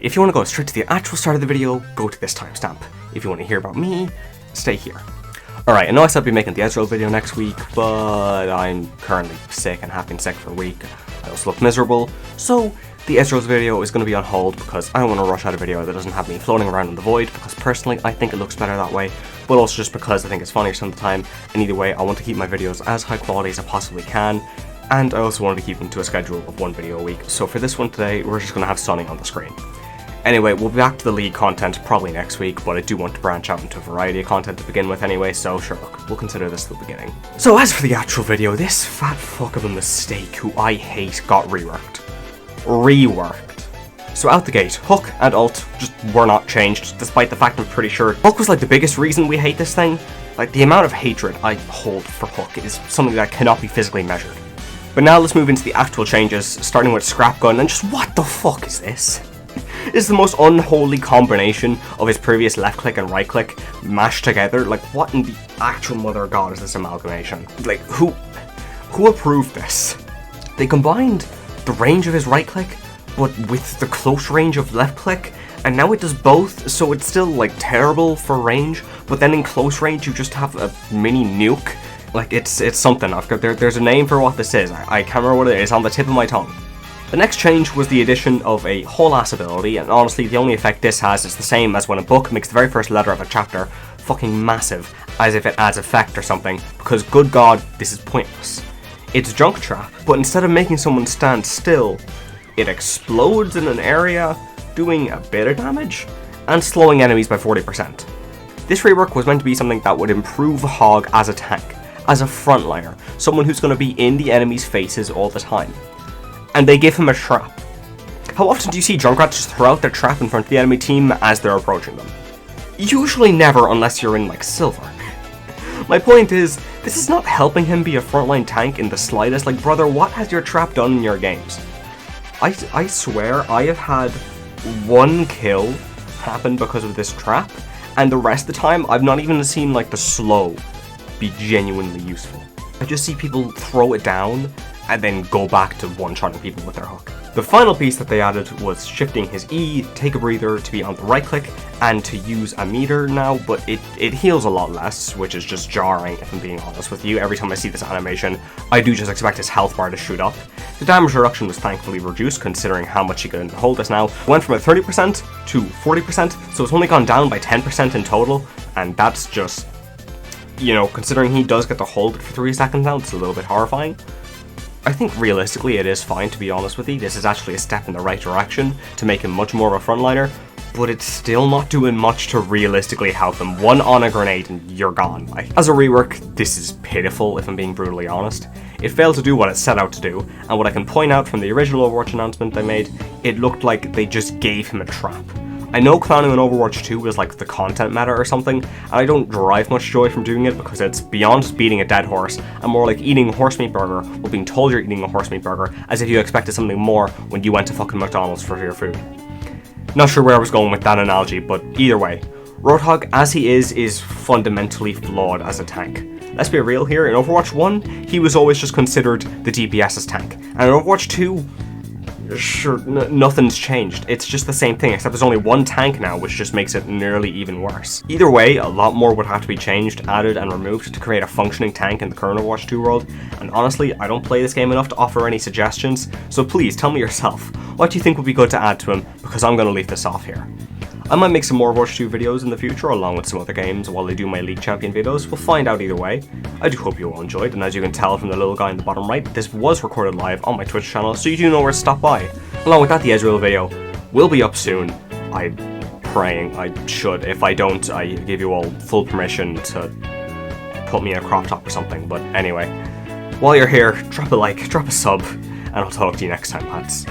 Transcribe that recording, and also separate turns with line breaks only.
if you want to go straight to the actual start of the video, go to this timestamp. If you want to hear about me, stay here. Alright, I know I said I'd be making the Ezreal video next week, but I'm currently sick and have been sick for a week. I also look miserable, so the Ezreal's video is going to be on hold because I don't want to rush out a video that doesn't have me floating around in the void, because personally I think it looks better that way, but also just because I think it's funnier some of the time, and either way I want to keep my videos as high quality as I possibly can, and I also wanted to keep them to a schedule of one video a week. So for this one today, we're just going to have Sunny on the screen. Anyway, we'll be back to the League content probably next week, but I do want to branch out into a variety of content to begin with anyway, so sure, look, we'll consider this the beginning. So as for the actual video, this fat fuck of a mistake who I hate got reworked. So out the gate, Hook and Ult just were not changed, despite the fact I'm pretty sure Hook was like the biggest reason we hate this thing. Like, the amount of hatred I hold for Hook is something that cannot be physically measured. But now let's move into the actual changes, starting with Scrapgun, and just what the fuck is this? This is the most unholy combination of his previous left click and right click mashed together. Like, what in the actual mother of God is this amalgamation? Like, who approved this? They combined the range of his right click, but with the close range of left click, and now it does both, so it's still like terrible for range, but then in close range you just have a mini nuke. Like, it's something. There's a name for what this is. I can't remember what it is, on the tip of my tongue. The next change was the addition of a whole ass ability, and honestly the only effect this has is the same as when a book makes the very first letter of a chapter fucking massive, as if it adds effect or something, because good god, this is pointless. It's Junk Trap, but instead of making someone stand still, it explodes in an area, doing a bit of damage, and slowing enemies by 40%. This rework was meant to be something that would improve Hog as a tank, as a frontliner, someone who's going to be in the enemy's faces all the time. And they give him a trap. How often do you see Junkrat just throw out their trap in front of the enemy team as they're approaching them? Usually never, unless you're in like Silver. My point is, this is not helping him be a frontline tank in the slightest. Like, brother, what has your trap done in your games? I swear I have had one kill happen because of this trap, and the rest of the time I've not even seen like the slow be genuinely useful. I just see people throw it down and then go back to one-shotting people with their hook. The final piece that they added was shifting his E, take a breather, to be on the right click, and to use a meter now, but it heals a lot less, which is just jarring if I'm being honest with you. Every time I see this animation, I do just expect his health bar to shoot up. The damage reduction was thankfully reduced considering how much he can hold us now. It went from a 30% to 40%, so it's only gone down by 10% in total, and that's just, you know, considering he does get to hold it for 3 seconds now, it's a little bit horrifying. I think realistically it is fine, to be honest with you. This is actually a step in the right direction to make him much more of a frontliner, but it's still not doing much to realistically help him. One on a grenade and you're gone. Like, as a rework, this is pitiful if I'm being brutally honest. It failed to do what it set out to do, and what I can point out from the original Overwatch announcement they made, it looked like they just gave him a trap. I know clowning on Overwatch 2 is like the content meta or something, and I don't derive much joy from doing it because it's beyond just beating a dead horse, and more like eating a horse meat burger or being told you're eating a horse meat burger as if you expected something more when you went to fucking McDonald's for your food. Not sure where I was going with that analogy, but either way, Roadhog as he is fundamentally flawed as a tank. Let's be real here, in Overwatch 1, he was always just considered the DPS's tank, and in Overwatch 2, sure, nothing's changed. It's just the same thing, except there's only one tank now, which just makes it nearly even worse. Either way, a lot more would have to be changed, added, and removed to create a functioning tank in the current Overwatch 2 world, and honestly, I don't play this game enough to offer any suggestions, so please tell me yourself, what do you think would be good to add to him, because I'm going to leave this off here. I might make some more Overwatch 2 videos in the future, along with some other games, while I do my League Champion videos. We'll find out either way. I do hope you all enjoyed, and as you can tell from the little guy in the bottom right, this was recorded live on my Twitch channel, so you do know where to stop by. Along with that, the Ezreal video will be up soon. I'm praying I should. If I don't, I give you all full permission to put me in a crop top or something. But anyway, while you're here, drop a like, drop a sub, and I'll talk to you next time, lads.